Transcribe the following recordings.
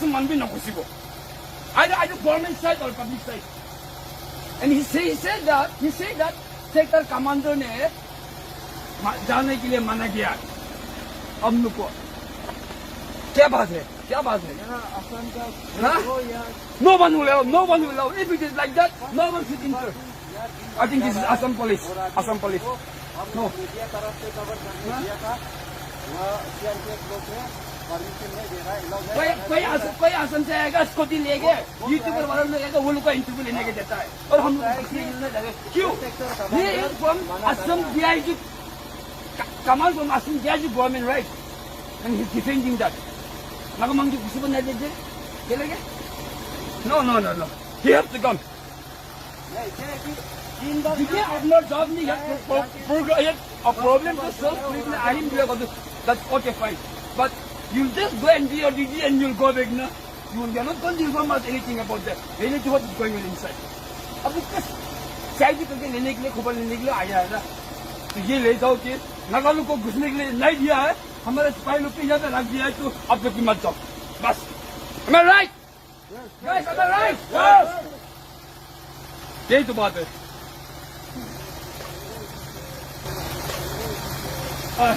Assam man be no possible. Either government side or public side. And he said that sector commander ने जाने के लिए मना किया हम लोग को क्या बात है No one will allow if it is like that no one should enter. I think this is Assam police no कोई असम से आएगा स्कूटी लेके यूट्यूबर वालों ने वो लोग का इंटरव्यू लेने के देता है और हम लोग क्यों ये Assam DIG command from Assam DIG government right and he's defending that nagamang di gusto ba na dito kailangan no he has to come देखिए अपना जॉब नहीं है a problem to solve I didn't do that that's okay fine but you just go and do your duty and you'll go back now you are not going to inform us anything about that really what is going on inside अब किस side करके लेने के लिए खबर लेने के लिए आया है ना तो ये ले जाओ कि नागालू को घुसने के लिए नहीं दिया है हमारे सिपाही लोग को यहाँ पे रख दिया है तो अब तक मत जाओ बस am I right guys am I right यही तो बात है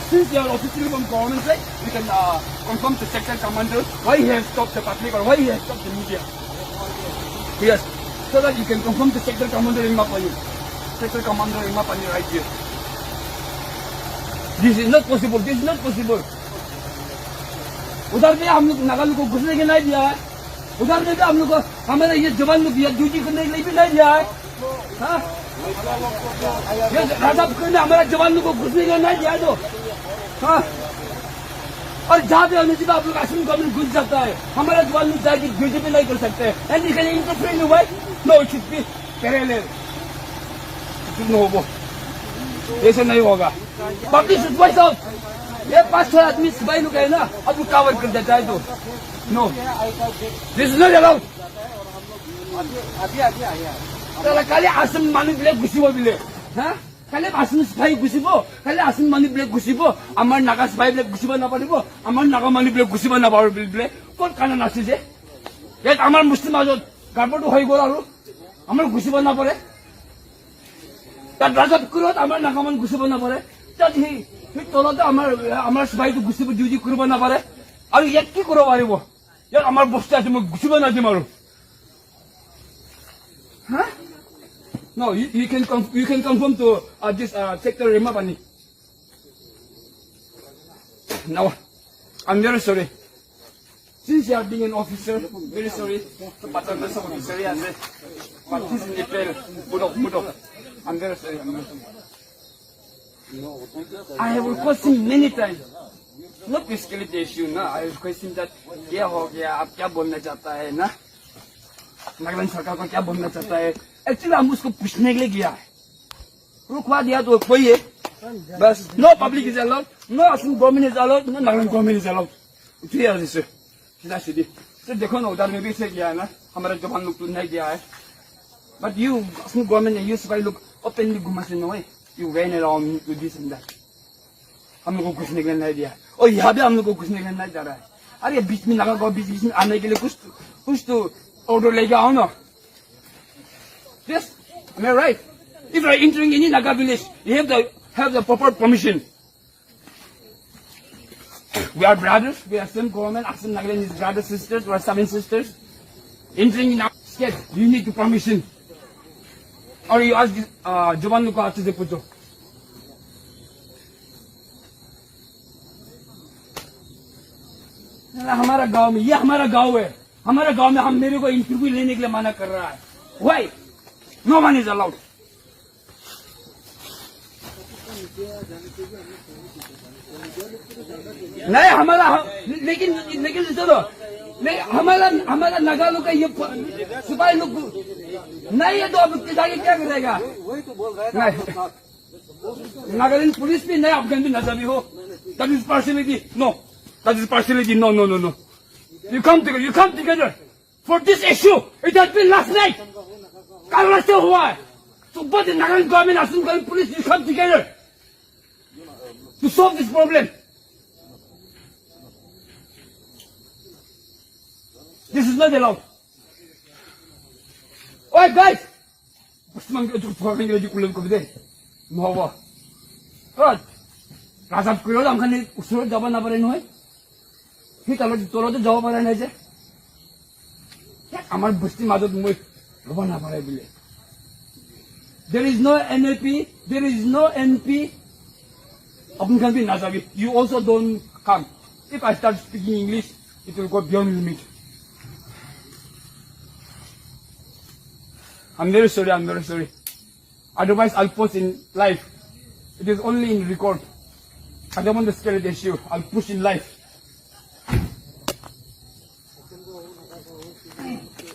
since you are officially from government side, you can confirm to sector commander why he has stopped the public or why he has stopped the media. Yes, so that you can confirm to sector commander Imapani. Sector commander Imapani right here. This is not possible. उधर भी हम लोग नागालू को घुसने के नहीं दिया है उधर में भी हम लोग को हमारे ये जवान लोग ड्यूटी करने के लिए भी नहीं दिया है हाँ ये राजा ने हमारा जवान लोग को घुसने के लिए नहीं दिया तो हाँ और जहाँ पे हमने आप लोग असम गवर्नमेंट घुस जाता है हमारा जवान लोग जाके ड्यूटी पे नहीं कर सकते and you can interfere in why no it should be parallel ऐसे नहीं होगा पब्लिक शुड वॉइस आउट ये 5-6 आदमी सिपाही लोग है ना अब लोग कवर कर देता है तो no this is not allowed खाली आसम मानु बिले घुसिब बिले हाँ खाली आसम सिपाही घुसिब खाली आसम मानु बिले घुसिब आमार नागा सिपाही बिले घुसिब नापारिब आमार नागा मानु बिले घुसिब नापारिब बिले कोन काना नाचिছে ইয়াত आमार मुस्लिम মাজত গাৰবটো হৈ গ'ল আৰু আমাৰ ঘুसिब নাপাৰে তাত ৰাজপুৰত আমাৰ নাগা মান ঘুसिब নাপাৰে তাত সেই তলতে আমাৰ সিপাহীটো ঘুसिब ডিউটি কৰিব নাপাৰে আৰু ইয়াত কি কৰিব পাৰিব ইয়াত আমাৰ বস্তু আছে মই ঘুसिब নাদিম আৰু Huh? No, you can confirm to this sector Rimapani. Now, I'm very sorry. Since you are being an officer, very sorry. But this is April. Mudok. I'm very sorry. I have requested many times. Not basically the issue, no. I have requested that क्या हो गया आप क्या बोलना चाहता है ना नागालैंड सरकार को क्या बोलना चाहता है एक्चुअली हम उसको पूछने के लिए गया है रुकवा दिया तो कोई है बस no public is allowed no Assam government is allowed no Nagaland government is allowed clear है सीधा सीधी सर देखो ना उधर में भी से गया है ना हमारे जवान लोग तो नहीं गया है but you Assam government you सिपाही लोग ओपनली घुमाते no you when around to this and that हम लोग को घुसने के लिए नहीं दिया और यहाँ भी हम लोग को घुसने के लिए नहीं जा रहा है अरे बीच में नागा गाँव बीच में आने के लिए कुछ तो order लेके आओ ना yes am I right if you are entering any Naga village you have the proper permission we are brothers we are same government Assam Nagaland is brothers sisters we are 7 sisters entering in our state you need to permission or you ask जवान लोग को अच्छे से पूछो हमारा गांव में ये हमारा गांव है हमारे गांव में हम मेरे को इंटरव्यू लेने के लिए मना कर रहा है why no one is allowed नहीं हमारा लेकिन चलो नहीं हमारा नागालू का ये सिपाही लोग नहीं है तो अब जाके क्या करेगा वही तो बोल रहा है नागालैंड पुलिस भी नहीं अफगान भी नजर भी हो that is partiality no no You come together for this issue. It has been last night. कल रात से हुआ है. So both the Nagaland government, Assam government, police, you come together to solve this problem. This is not allowed. Oi guys! Gusto mang tutuwarin nyo di kulang ko bide. Mahawa. Right. Kasap ko yun, ang kanil usulod dapat na pa rin hoy. Hita lo dito lo to jawa pa rin hai je. Amar busti madot moi roba na pa rin bile. There is no NLP, there is no NP. Apun kan bhi na sabi. You also don't come. If I start speaking English, it will go beyond limit. I'm very sorry. Otherwise, I'll post in live. It is only in record. I don't want to scale the issue. I'll push in live.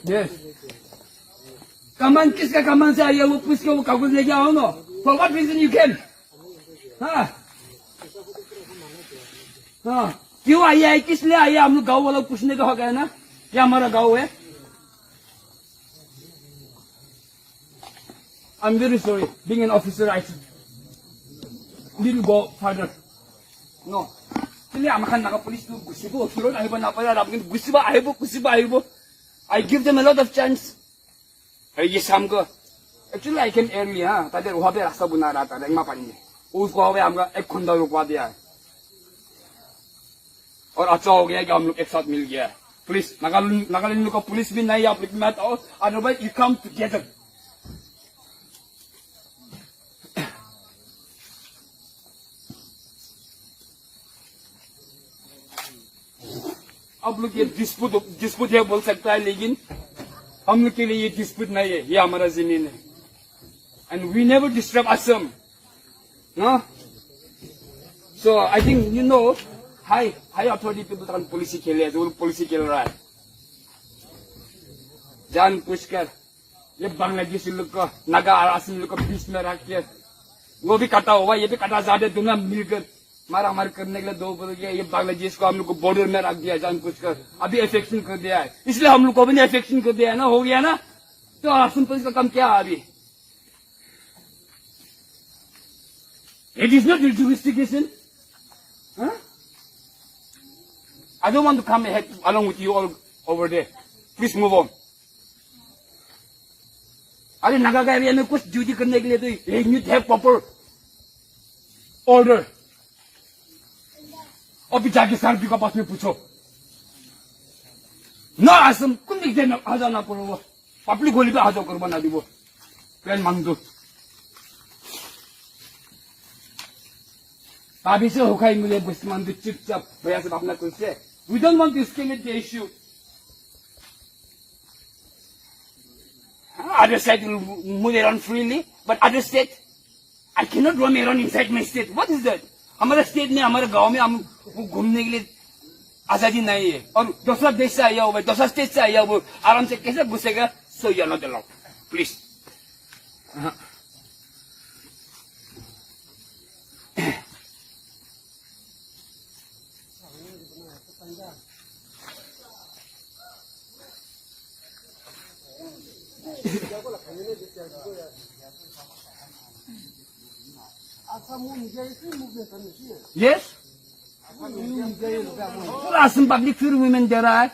Yes. Kaman किसका kaman से आया वो police को कागज लेके आओ ना. For what reason you came? हाँ. हाँ. क्यों आया है? किस लिए आया? हम लोग गाँव वालों पूछने का हो गया ना? क्या हमारा गाँव है? I'm very sorry. Being an officer, I didn't go further. No. Sili amakan naka police to gusibo. Silo na iba na pala. Rapin gusiba aibo. I give them a lot of chance. Ay yesam ko. Actually, I came early ha. Tader वहाँ पे रास्ता बना रहा था. रेंगमा पानी में. उसको हमें हमका एक खंडा रुकवा दिया है. और अच्छा हो गया कि हम लोग एक साथ मिल गया है. Please, नागालैंड लोग का पुलिस भी नहीं आप लोग में आता हो. Otherwise, you come together. आप लोग ये डिस्प्यूट है बोल सकता है लेकिन हम लोग के लिए ये डिस्प्यूट नहीं है ये हमारा जमीन है and we never disturb Assam no so I think you know high authority people kan polisi खेले हैं जो लोग polisi खेल रहा है जान पूछकर ये बांग्लादेशी लोग को नागा आदिवासी लोग को बीच में रख के वो भी काटा हुआ ये भी काटा ज्यादा दोनों मिलकर मारा मार करने के लिए दो बोल गया ये बांग्लादेश को हम लोग को बॉर्डर में रख दिया जान कुछ कर अभी एफेक्शन कर दिया है इसलिए हम लोग को भी एफेक्शन कर दिया है ना हो गया ना तो असम पुलिस का काम क्या है अभी it is not jurisdiction I don't want to come ahead along with you all over there. Please move on. अरे नागा का एरिया में कुछ ड्यूटी करने के लिए तो you need to have proper order. अभी जाके सारपी का पास में पूछो ना असम कुछ नहीं देना आ जाना पड़ेगा पब्लिक होली पे आ जाओ करवाना दी वो प्लान मांग दो अभी से होगा ही मिले बस मान दो चुपचाप भैया से अपना कुछ से we don't want to escalate the issue other state will move around freely but other state I cannot roam around inside my state what is that हमारे स्टेट में हमारे गांव में हम घूमने के लिए आजादी नहीं है और दूसरा देश से आया हुआ दूसरा स्टेट से आया हुआ आराम से कैसे घुसेगा so you not allowed please Yes? पूरा असम पब्लिक फिर वुमेन दे रहा है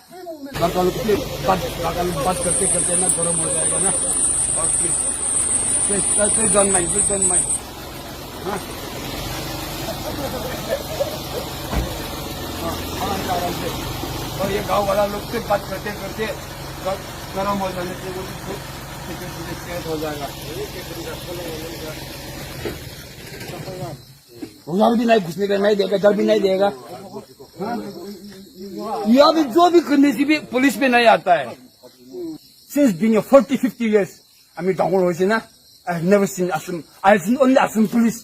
बात करते करते ना गरम हो जाएगा ना और फिर डोंट माइंड आराम से और ये गांव वाला लोग से बात करते करते गरम हो जाने से वो हो जाएगा उधर भी नहीं घुसने का नहीं देगा इधर भी नहीं देगा यहाँ भी जो भी करने से भी पुलिस में नहीं आता है since being 40-50 years আমি ডাঙৰ হৈছে না I have never seen Assam I have seen only Assam police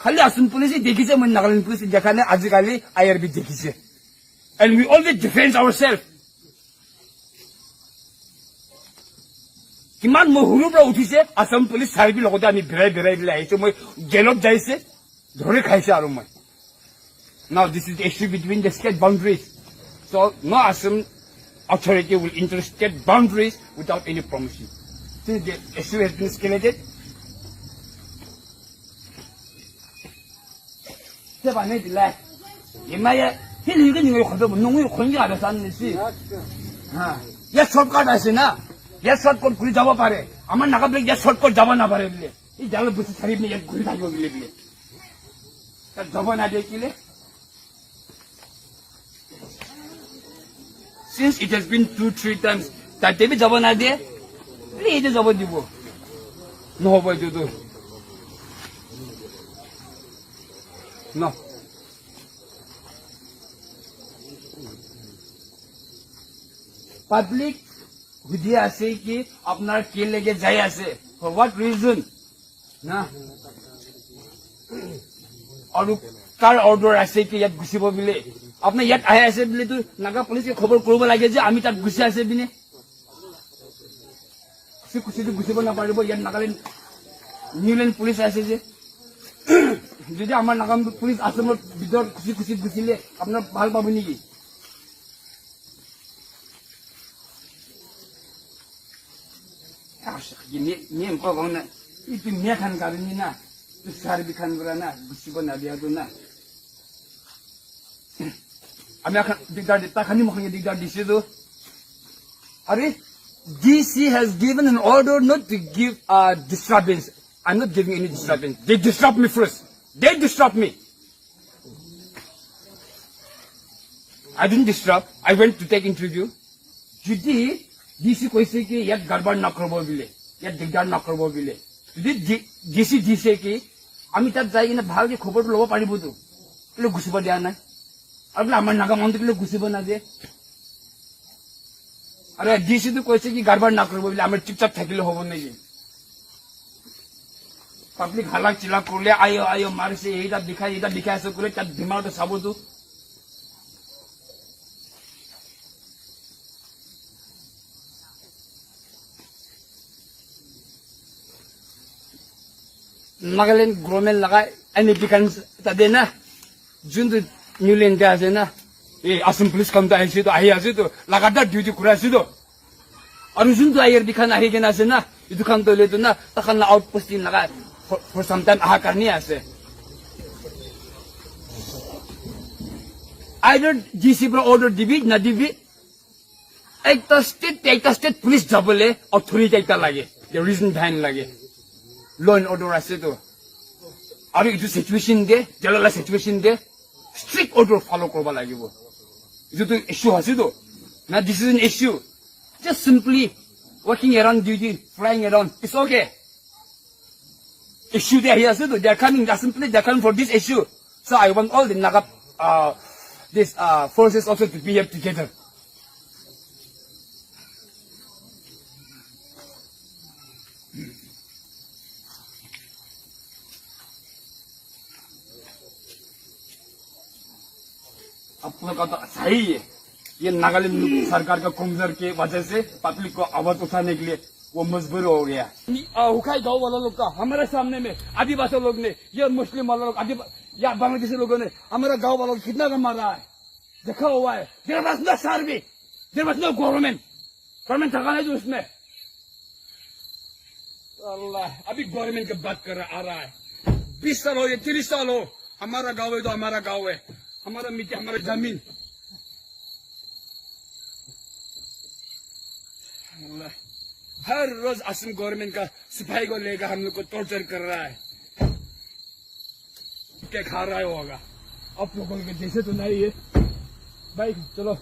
খালি Assam police দেখিছে মই নাগালেণ্ড পুলিচ দেখা নাই আজিকালি IRB দেখিছে and we always defend ourselves কিমান মই হুৰুৰ পৰা উঠিছে Assam police চাৰিবি লগতে আমি বেৰাই বেলাই আহিছো মই জেলত যাইছে ধৰে খাইছে আৰু মই now this is the issue between the state boundaries so no Assam authority will enter state boundaries without any permission since the issue has been escalated thế bạn ấy thì là hiện nay फिर ये नहीं हो खत्म नोंगे खोंगे आ रहा नहीं हाँ ये shortcut ऐसे ना ये शॉर्टकट घुरी जावा पारे আমার নাকা ব্রেক ये शॉर्टकट जावा ना पारे বলে এই জালে বসে শরীফ নিয়ে ঘুরি থাকবে বলে তার যাবা না দিয়ে কিলে since it has been 2-3 times তাতে বি যাবা না দিয়ে এই যে যাবা দিব নহব এইটো No. Public बुद्धि आसे कि अपना के लेके जाए आसे for what reason ना और कार ऑर्डर आसे कि यात घुसिब बिले अपना यात आए आसे बिले तो नागा पुलिस के खबर करब लागे जे आमी तात घुसि आसे बिने से कुछ तो घुसिब ना पारिब यात नागालैंड নিউল্যান্ড পুলিশ आसे जे যদি আমার নাগাম পুলিশ আসামের ভিতর খুশি খুশি ঘুষিলে আপনার ভাল পাবো নাকি নিয়ম কব না ইতি মেয়ে খান কারণে না সার্বি খান করা না ঘুষিব না দিয়া তো না আমি এখন দিগদার তাখানি মুখে দিগদার দিছে তো আরে DC has given an order not to give disturbance. I'm not giving any disturbance. They disrupt me first. They disrupt me. I didn't disrupt. I went to take interview. Jodi DC koise ki yat garbad na korbo bile, yat digdar na korbo bile. Jodi DC dice ki ami tat jai kina bhal ke khobor lobo paribo to. Kile gusibo dia nai. Ar bole amar naga mont kile gusibo na de. Are DC to koise ki garbad na korbo bile amar chupchap thakile hobo naki. Public halak chila korle ayo marise eta dikhai so kore tat bimar to sabo to Nagaland government laga any becomes tade na jundu Newland ka ase na Assam police kam to aise to ahi ase to lagadar duty kura ase to aru jundu ayer dikhan ahi gena ase na idu kan to le to na takhan na outpost din laga for some time aha karni ase either DC pro order dibi na dibi ekta state police jabole authority ekta lage the reason behind lage law and order ase to aru idu situation de jalala situation de strict order follow korba lagibo idu to issue ase to na this is an issue just simply walking around duty flying around it's okay issue there here so they are coming just simply they are coming for this issue so I want all the Naga this forces also to be here together आप लोग का तो सही है ये नागालैंड सरकार का कमजोर के वजह से पब्लिक को आवाज उठाने के लिए वो मजबूर हो गया हुकाई गांव वाला लोग का हमारे सामने में आदिवासी लोग ने ये मुस्लिम वाला लोग या बांग्लादेशी लोगों ने हमारा गांव वालों को कितना का मारा है देखा हुआ है there was no survey there was no government थका है जो उसमें अल्लाह अभी गवर्नमेंट की बात कर आ रहा है 20 साल हो या 30 साल हो हमारा गाँव है तो हमारा गाँव है हमारा मिट्टी हमारा जमीन हर रोज असम गवर्नमेंट का सिपाही को लेकर हम लोग को टॉर्चर कर रहा है क्या खा रहा है होगा आप लोगों के जैसे तो नहीं है भाई चलो